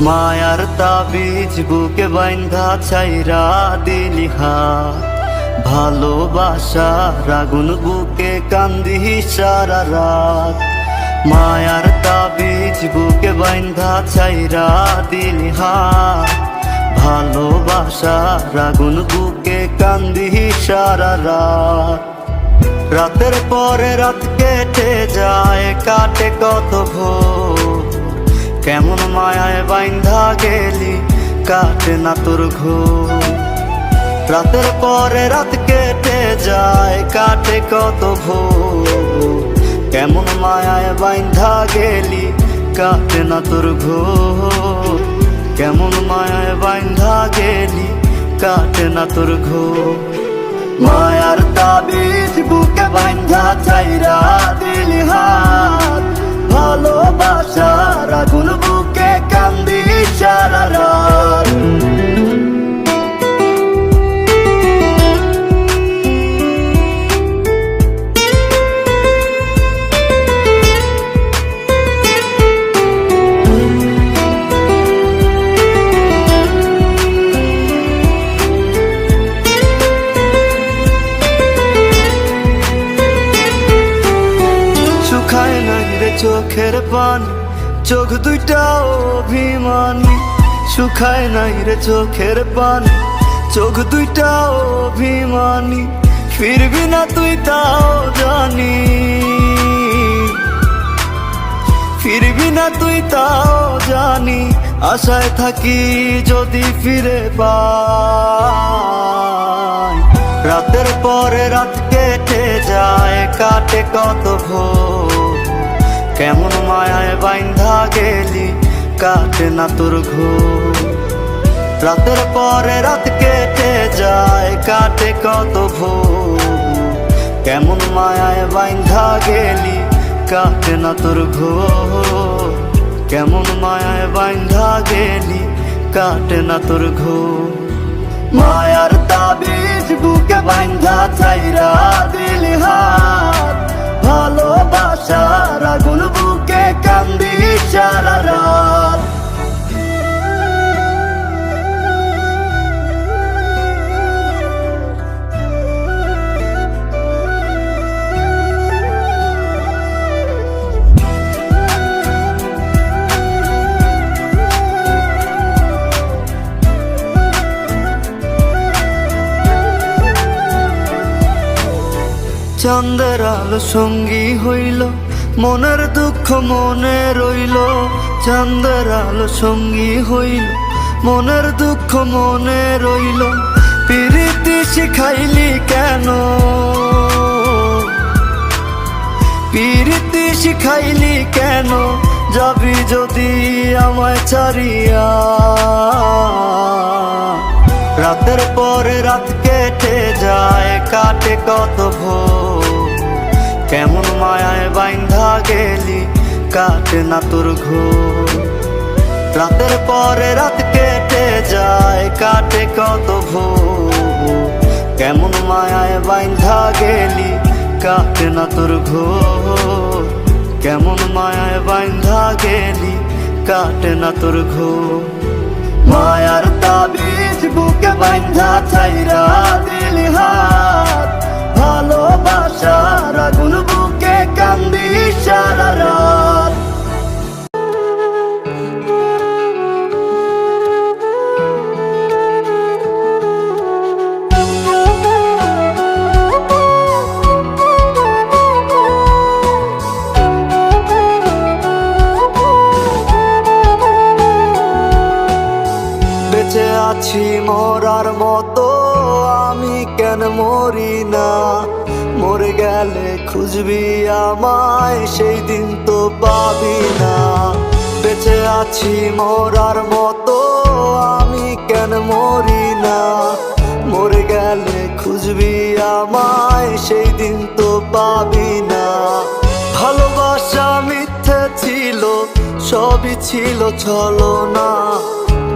মায়ার তাবিজ বুকে বাইন্ধা ছাইরা দিলি হাত, ভালোবাসার আগুন বুকে কান্দি সারা রাত। মায়ার তাবিজ বুকে বাইন্ধা ছাইরা দিলি হাত, ভালোবাসার আগুন বুকে কান্দি সারা রাত। রাতের পরে রাত কেটে যায়, কাটে কত ভোর, কেমন মায়ায় বাইন্ধা গেলি কাটে না তোর ঘোর। রাতের পরে রাত কেটে যায়, কাটে কত ভোর, কেমন মায়ায় বাইন্ধা গেলি কাটে না তোর ঘোর। কেমন মায়ায় বাইন্ধা গেলি কাটে না তোর ঘোর। মায়ার তাবিজ বুকে বাইন্ধা ছাইরা দিলি হাত, ভালোবাসার আগুন বুকে কান্দি সারা রাত। শুকায় নাই রে চোখের পানি, চোখ দুইটা অভিমানী। শুকায় নাই রে চোখের পানি, চোখ দুইটা অভিমানী। ফিরবি না তুই তাও জানি, ফিরবি না তুই তাও জানি। আশায় থাকি যদি ফিরে পাই। রাতের পরে রাত কেটে যায়, কাটে কত ভোর, কেমন মায়ায় বাইন্ধা গেলি কাটে না তোর ঘোর। রাতের পরে রাত কেটে যায়, কাটে কত ভোর, কেমন মায়ায় বাইন্ধা গেলি কাটে না তোর ঘোর। কেমন মায়ায় বাইন্ধা গেলি কাটে না তোর ঘোর। মায়ার তাবিজ বুকে বাইন্ধা ছাইরা দিলি হাত, ভালোবাসার আগুন বুকে কান্দি সারা রাত। চাঁদের আলো সঙ্গী হইল, মনের দুঃখ মনে রইল। চাঁদের আলো সঙ্গী হইল, মনের দুঃখ মনে রইল। প্রীতি শিখাইলি কেন, প্রীতি শিখাইলি কেন, যাবি যদি আমায় ছাড়িয়া। রাতের পরে রাত কেটে যায়, কাটে কত ভোর, কেমন মায়ায় বাইন্ধা গেলি কাটে না তোর ঘোর। রাতের পরে রাত কেটে যায়, কাটে কত ভোর, কেমন মায়ায় বাইন্ধা গেলি কাটে না তোর ঘোর। কেমন মায়ায় বাইন্ধা গেলি কাটে না তোর ঘোর। মায়ার তাবিজ বুকে বাইন্ধা ছাইরা দিলি হাত, ভালোবাসার আগুন বুকে কান্দি সারা রাত। বেঁচে আছি মরার মতো, আমি কেন মরি না। মরে গেলে খুঁজবি আমায়, সেই দিন তো পাবি না। বেঁচে আছি মরার মতো, আমি কেন মরি না। মরে গেলে খুঁজবি আমায়, সেই দিন তো পাবি না। ভালোবাসা মিথ্যে ছিল, সবই ছিল ছলনা।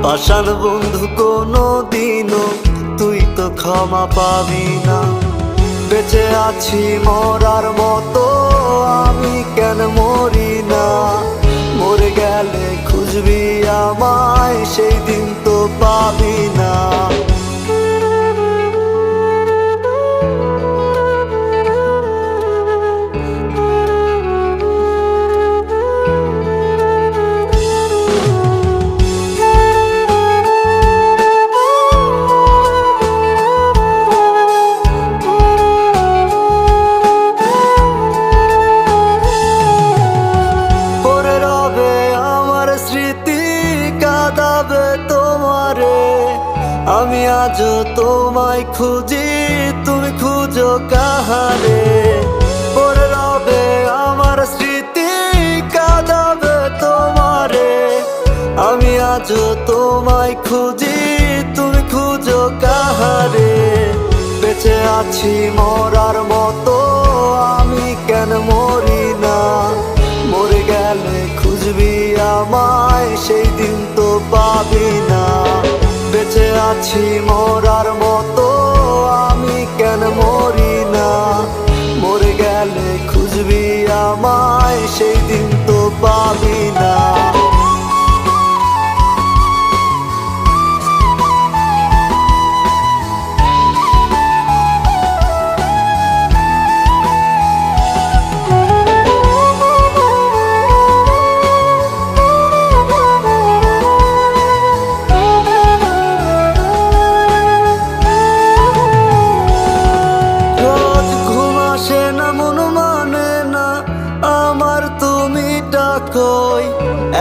পাষাণ বন্ধু কোনো দিনও তুই তো ক্ষমা পাবি না। বেঁচে আছি মরার মতো, আমি কেন মরি না। মরে গেলে খুঁজবি আমায়, সেই দিন তো পাবি না। আমি আজও তোমায় খুঁজি, তুমি খুঁজো কাহারে। পড়ে রবে আমার স্মৃতি, কাঁদাবে তোমারে। আমি আজও তোমায় খুঁজি, তুমি খুঁজো কাহারে। বেঁচে আছি মরার মতো, আমি কেন মরি না? মরে গেলে খুঁজবি আমায়, সেই দিন তো পাবি না। বেঁচে আছি মরার মতো, আমি কেন মরি না? মরে গেলে খুঁজবি আমায়, সেই দিন তো পাবি না।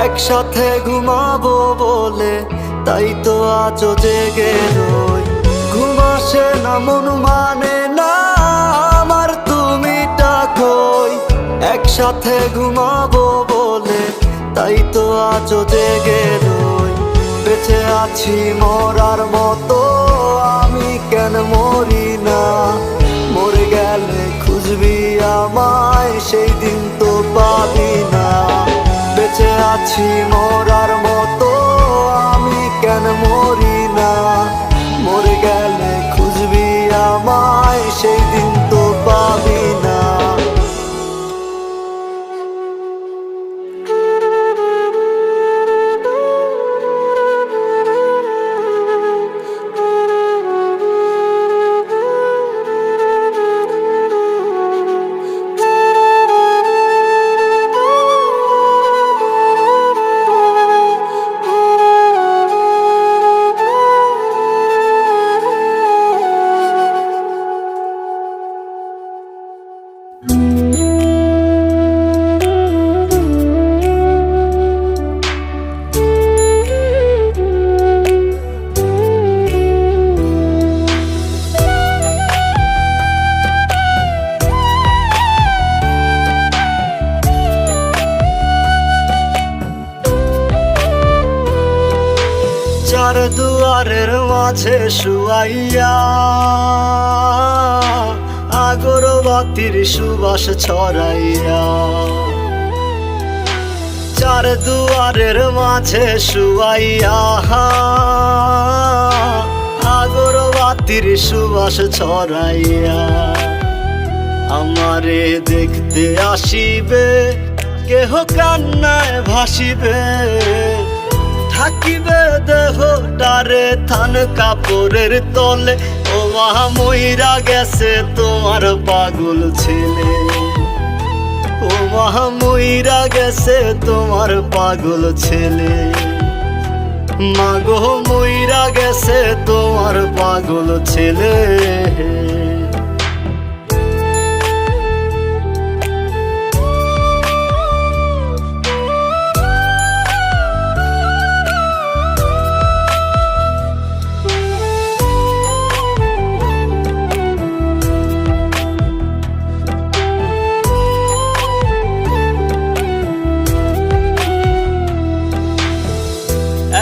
একসাথে ঘুমাবো বলে তাই তো আজও জেগে রই। ঘুম আসে না, মন মানে না আমার, তুমি ডাকোই। একসাথে ঘুমাবো বলে তাই তো আজও জেগে রই। বেঁচে আছি মরার মতো, আমি কেন মরি না? মরে গেলে খুঁজবি আমায়, সেই দিন তো পাবি না। বেঁচে আছি মরার মতো, আমি কেন মরি না? মরে গেলে খুঁজবি আমায়, সেই দিন তো পাবি না। চার দুয়ারের মাঝে শুয়াইয়া আগরবাতির সুবাস ছড়াইয়া। চার দুয়ারের মাঝে শুয়াইয়া আগরবাতির সুবাস ছড়াইয়া। আমারে দেখতে আসিবে, কেহ কান্নায় ভাসিবে। থাকিবে দেহটারে থান কাপড়ের তলে, ও মা মইরা গেছে তোমার পাগল ছেলে। ও মা মইরা গেছে তোমার পাগল ছেলে। মাগো মইরা গেছে তোমার পাগল ছেলে।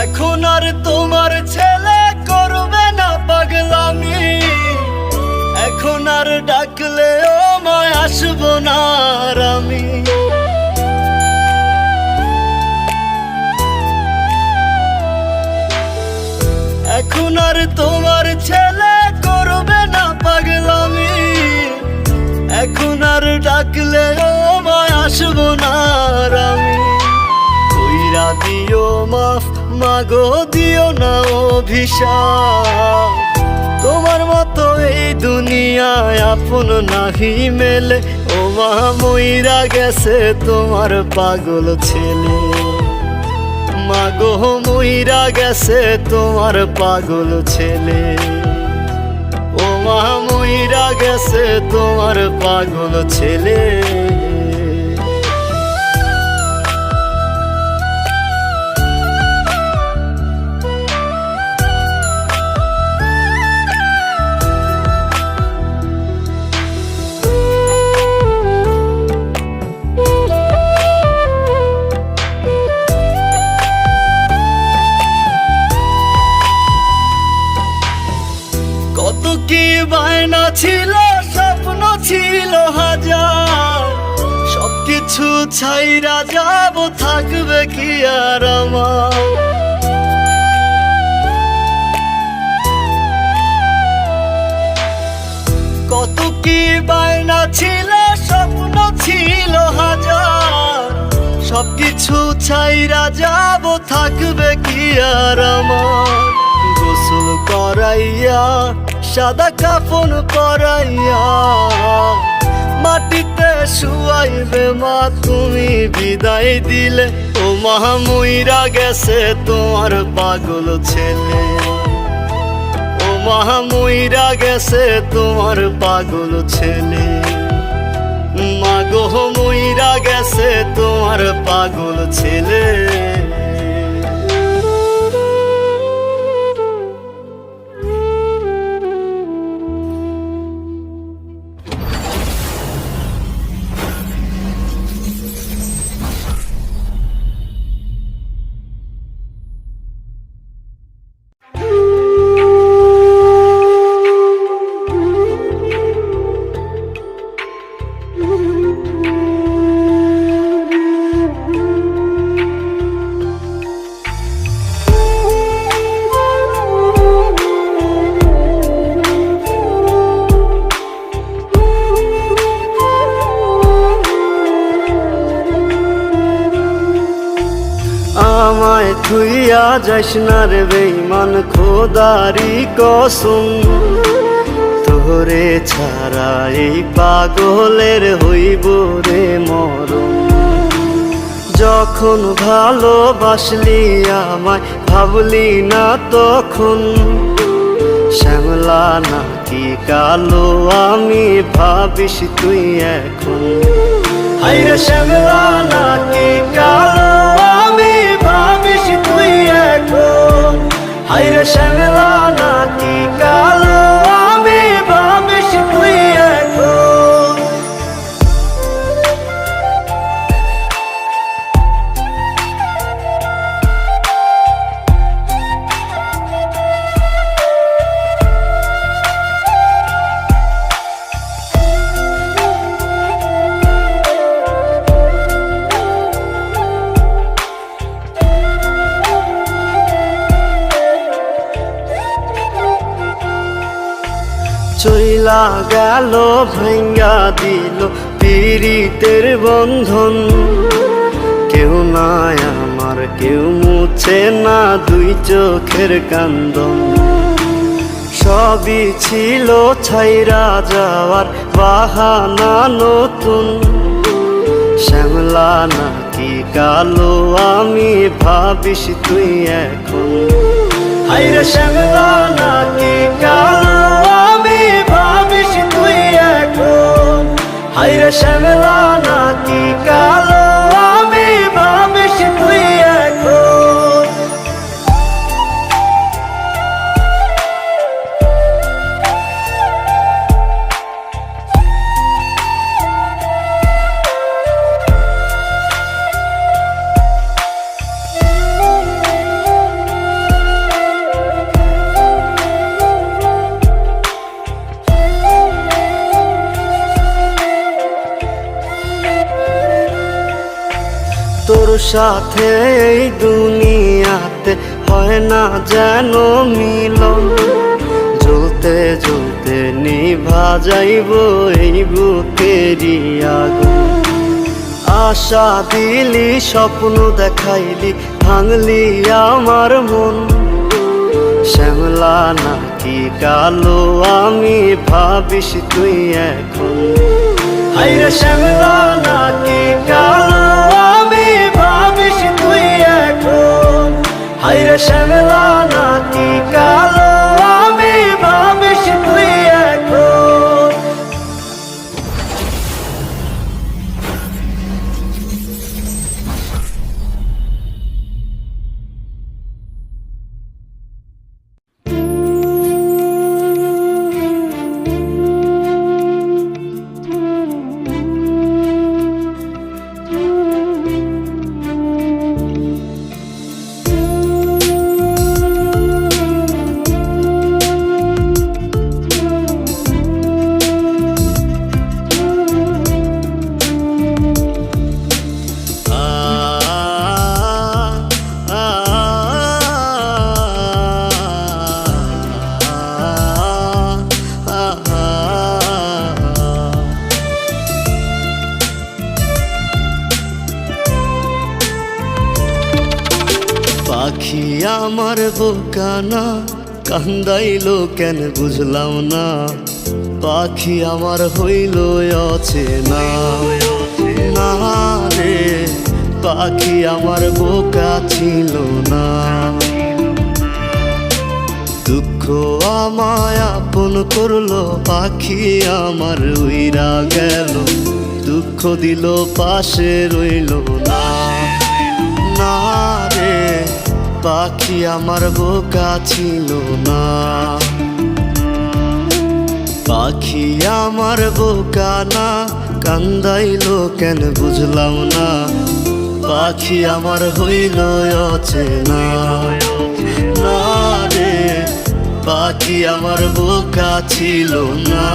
এখন আর তোমার ছেলে করবে না পাগলামি। এখন আর ডাকলে ও মায় আসবো না আর আমি। এখন আর তোমার ছেলে করবে না পাগলামি। এখন আর ডাকলে ও মায় আসবো না আর আমি। ওই কইরা দিও মাফ মাগো, দিও না অভিশাপ। তোমার মতো এই দুনিয়ায় আপন নাহি মেলে, ও মা মইরা গেছে তোমার পাগল ছেলে। মাগো মইরা গেছে তোমার পাগল ছেলে, ও মা মইরা গেছে তোমার পাগল ছেলে। কত কি বায়না ছিল, স্বপ্ন ছিল হাজার, সবকিছু ছাইরা যাব, থাকবে কি আর আমার। কত কি বায়না ছিল, স্বপ্ন ছিল হাজার, সবকিছু ছাইরা যাব, থাকবে কি আর আমার। গোসল করাইয়া সাদা কাফন পরাইয়া মাটিতে শুয়াইবে মা, তুমি বিদায় দিলে। ও মা মইরা গেছে তোমার পাগল ছেলে, ও মা মইরা গেছে তোমার পাগল ছেলে। মাগো মইরা গেছে তোমার পাগল ছেলে। আমায় থুইয়া যাস না রে বেঈমান, খোদারি কসম, তোরে ছাড়া এই পাগলের হইব রে মরণ। যখন ভালোবাসলি আমায় ভাবলি না তখন, শ্যামলা নাকি কালো আমি ভাবিস তুই এখন। হাইরে শ্যামলা নাকি কালো আমি ভাবিস তুই এখন। হাইরে শ্যামলা নাকি কালো আমি ভাবিস তুই এখন। চইলা গেল ভাঙ্গা দিল পীড়িতের বন্ধন, কেউ নাই আমার কেউ মুছে না দুই চোখের কান্দন। সবই ছিল ছাইরা যাওয়ার বাহানা নতুন, শ্যামলা নাকি কালো আমি ভাবিস তুই এখন। হাইরে শ্যামলা নাকি কালো আমি ভাবিস তুই এখন। হাইরে শ্যামলা নাকি কালো আমি ভাবিস তুই এখন। তোর সাথে এই দুনিয়াতে হয় না যেন মিলন, জ্বলতে জ্বলতে নিভা যাইব এই বুকেরই আগুন। আশা দিলি, স্বপ্ন দেখাইলি, ভাঙলি আমার মন। শ্যামলা নাকি কালো আমি ভাবিস তুই এখন? হাইরে শ্যামলা নাকি কালো আমি ভাবিস তুই এখন? হাইরে শ্যামলা নাকি কালো আমি ভাবিস তুই এখন? পাখি আমার বোকানা কান্দাইলো কেন বুঝলাম না? পাখি আমার হইল অচেনা না রে, পাখি আমার বোকা ছিল না। দুঃখ আমায় আপন করলো, পাখি আমার উইরা গেল, দুঃখ দিল পাশে রইল না। না রে, পাখি আমার বোকা ছিল না। পাখি আমার বোকা না কান্দাইলো কেন বুঝলাম না? পাখি আমার হইল অচেনা না রে, পাখি আমার বোকা ছিল না।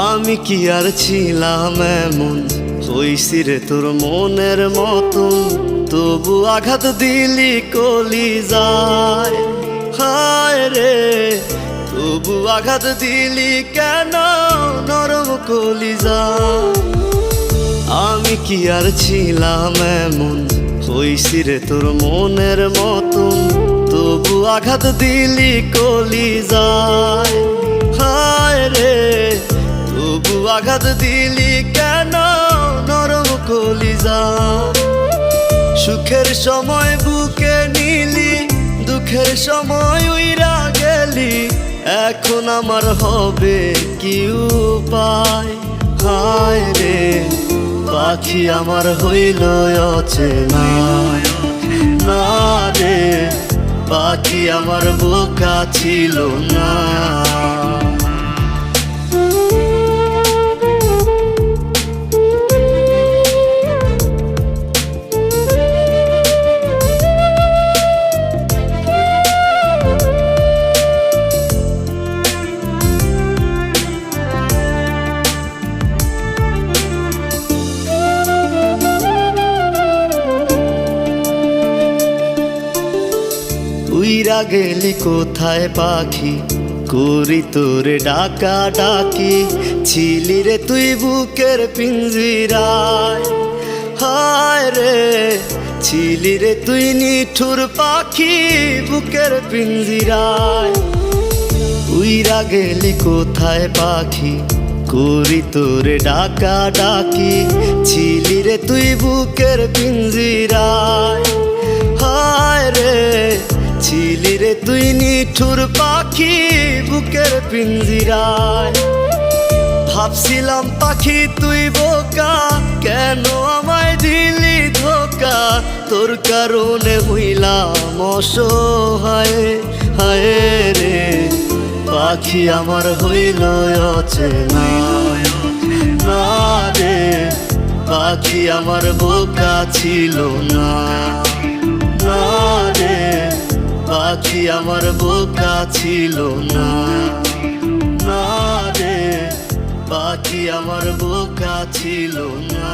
আমি কি আর ছিলাম এমন, হইছি রে তোর মনের মতন, তবু আঘাত দিলি কলিজায়। হায় রে, তবু আঘাত দিলি কেন নরম কলিজায়? আমি কি আর ছিলাম এমন, হইছি রে তোর মনের মতন, তবু আঘাত দিলি কলিজায়। হায় রে, তবু আঘাত দিলি কেন নরম কলিজায়? সুখের সময় বুকে নিলি, দুঃখের সময় উইরা গেলি, এখন আমার হবে কি উপায়? হায় রে, পাখি আমার হইল অচেনা না রে, পাখি আমার বোকা ছিল না। উইরা গেলি কোথায় পাখি, করি তোরে ডাকা ডাকি, ছিলি রে তুই বুকের পিঞ্জিরায়। হায় রে, ছিলি রে তুই নিঠুর পাখি বুকের পিঞ্জিরায়। উইরা গেলি কোথায় পাখি, করি তোরে ডাকা ডাকি, ছিলি রে তুই বুকের পিঞ্জিরায়। হায় রে, ছিলি রে তুই নিঠুর পাখি বুকের পিঞ্জিরায়। ভাবছিলাম পাখি তুই বোকা, কেন আমায় দিলি ধোকা? তোর কারণে হইলাম অসহায়। হায় রে, পাখি আমার হইল অচেনা না রে, পাখি আমার বোকা ছিল না। না না রে, পাখি আমার বোকা ছিল না। না রে, পাখি আমার বোকা ছিল না।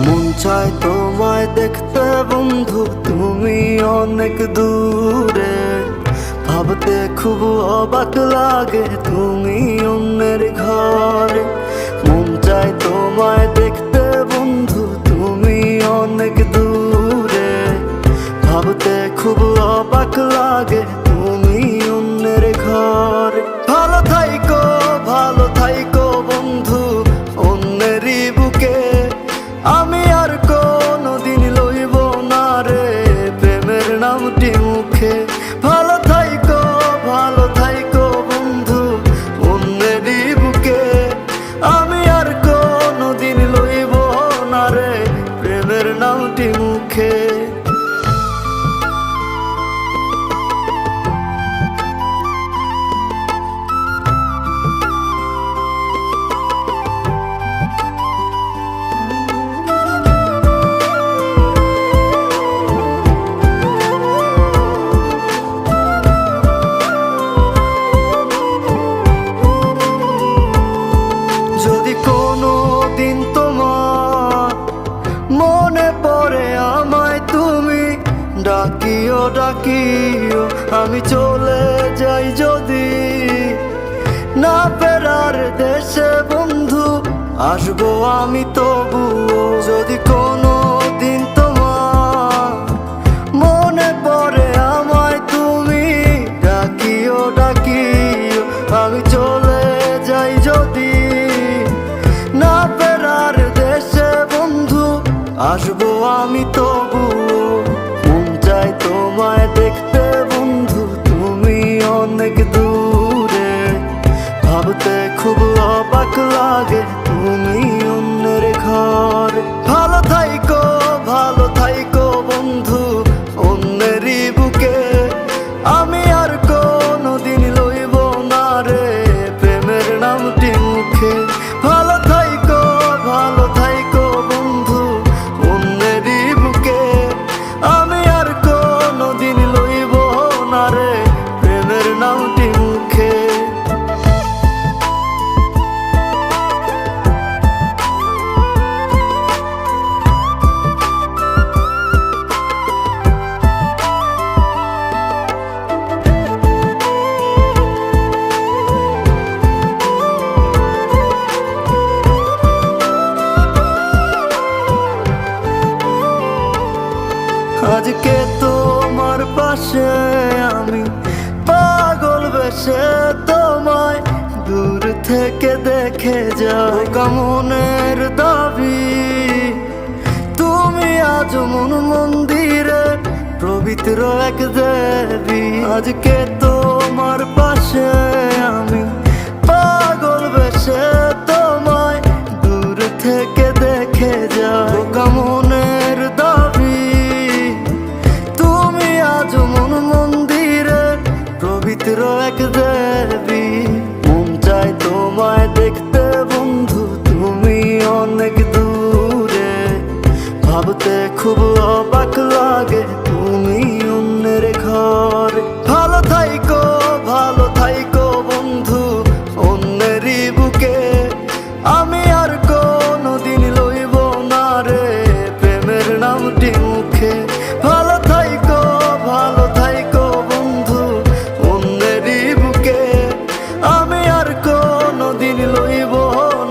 মন চায় তোমায় দেখতে বন্ধু, তুমি অনেক দূরে। ভাবতে খুব অবাক লাগে তুমি অন্যের ঘরে। মন চায় তোমায় দেখতে বন্ধু, তুমি অনেক দূরে। ভাবতে খুব অবাক লাগে তুমি অন্যের ঘরে। ভালো থাইকো, ভালো থাইকো বন্ধু অন্যেরই বুকে। আমি আর কোনদিন লইব না রে প্রেমের নামটি মুখে। ভালো থাইকো, ভালো থাইকো বন্ধু অন্যেরই বুকে। আমি আর কোনদিন লইব না রে প্রেমের নামটি মুখে। যদি কোনো দিন তোমার মনে পড়ে আমায় তুমি ডাকিও ডাকিও। আমি চলে যাই যদি না ফেরার দেশে বন্ধু, আসবো আমি তবুও। যদি কোনো দিন তোমার মনে পড়ে আমায় তুমি ডাকিও ডাকিও। আমি চলে যাই যদি না ফেরার দেশে বন্ধু, আসবো আমি তবুও। মন চাই তোমায় দেখতে বন্ধু, তুমি অনেক দূরে। ভাবতে খুব অবাক লাগে তুমি অন্যের ঘরে। ভালো থাইকো, ভালো থাইকো বন্ধু অন্যেরই বুকে। আমি আর কোনদিন লইব না রে প্রেমের নামটি মুখে। ভালো থাইকো, ভালো থাইকো বন্ধু অন্যেরই বুকে। আমি আর কোনদিন লইব না রে প্রেমের নামটি মুখে। আজকে তোমার পাশে আমি পাগল বেশে তোমায় দূর থেকে দেখে যাই। মনের দাবি তুমি আজ মন মন্দিরে পবিত্র এক দেবী। আজকে তোমার পাশে আমি পাগল বেশে তোমায় দূর থেকে দেখে যাই। মনের দাবি তুমি আজ মন মন্দিরে পবিত্র এক দেবী। মন চাই তোমায় দেখতে বন্ধু, তুমি অনেক দূরে। ভাবতে খুব অবাক লাগে তুমি অন্যের ঘরে। ভালো থাইকো, ভালো থাইকো বন্ধু অন্যেরই বুকে। আমি আর কোনদিন লইব না রে প্রেমের নামটি মুখে। ভালো থাইকো, ভালো থাইকো বন্ধু অন্যেরই বুকে। আমি আর কোনদিন লইব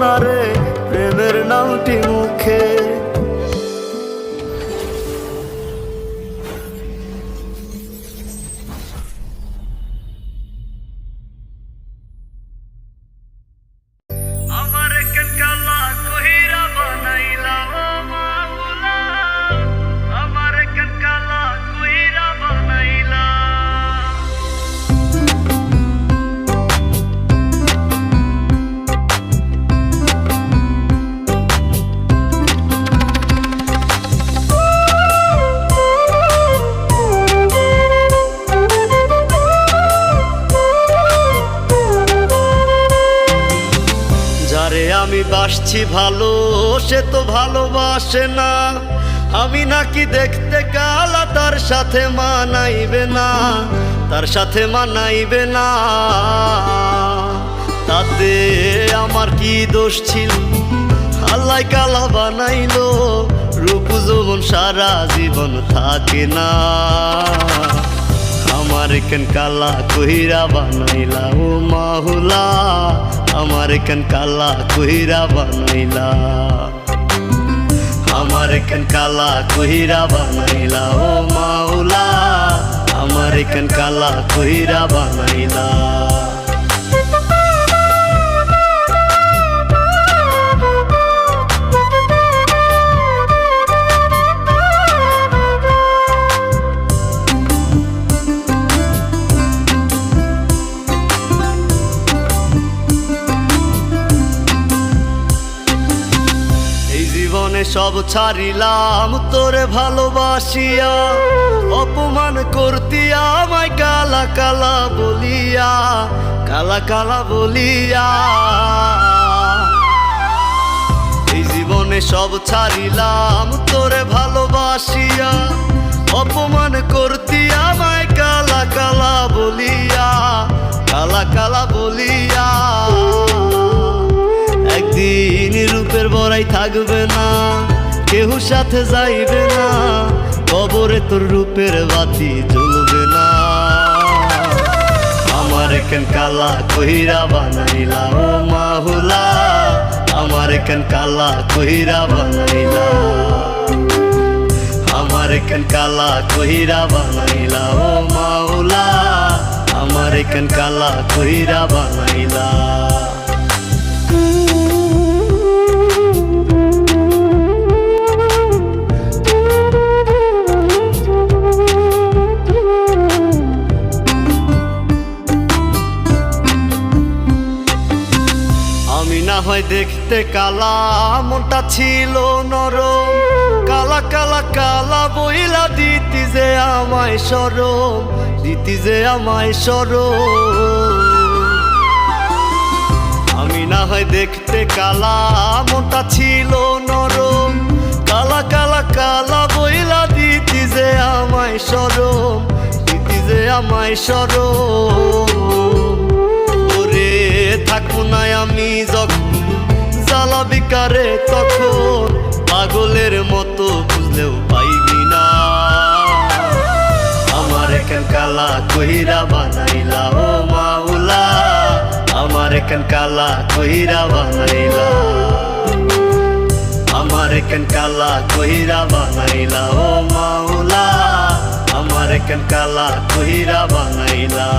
না রে প্রেমের নামটি মুখে। বাসছি ভালো, সে তো ভালোবাসে না। আমি নাকি দেখতে কালা, তার সাথে মানাইবে না, তার সাথে মানাইবে না। তাতে আমার কি দোষ ছিল? আল্লাহ কালা বানাইলো, রূপ যৌবন সারা জীবন থাকে না। আমার কেন কালা কইরা বানাইলা ও মাহুলা, আমার কেন কালা কইরা বানাইলা, আমার কেন কালা কইরা বানাইলা ও মাওলা, আমার কেন কালা কইরা বানাইলা। জীবনে সব ছাড়িলাম তোরে ভালোবাসিয়া, অপমান করতিয়া আমায় কালা কালা বলিয়া, কালা কালা বলিয়া। এই জীবনে সব ছাড়িলাম তোরে ভালোবাসিয়া, অপমান করতিয়া আমায় কালা কালা বলিয়া, কালা কালা বলিয়া। একদিন রূপের বড়াই থাকবে না, কেউ সাথে যাইবে না, কবরে তোর রূপের বাতি জ্বলবে না। আমার কেন কালা কইরা বানাইলা ও মাহুলা, আমার কেন কালা কইরা বানাইলা, আমার কেন কালা কইরা বানাইলা ও মাওলা, আমার কেন কালা কইরা বানাইলা। আমি না হয় দেখতে কালা, মনটা ছিল নরম, কালা কালা কালা বইলা দিতি যে আমায় শরম, দিতি যে আমায় শরম। আমি না হয় দেখতে কালা, মনটা ছিল নরম, কালা কালা কালা বইলা দিতি যে আমায় শরম, দিতি যে আমায় শরম। ওরে থাকবো না আমি যখন জ্বালা বিকারে, তখন পাগলের মতো বুঝলেও পাইবি না। আমার কেন কালা কইরা বানাইলা ও মাওলা, আমার কেন কালা কইরা বানাইলা, আমার কেন কালা কইরা বানাইলা ও মাওলা, আমার কেন কালা কইরা বানাইলা।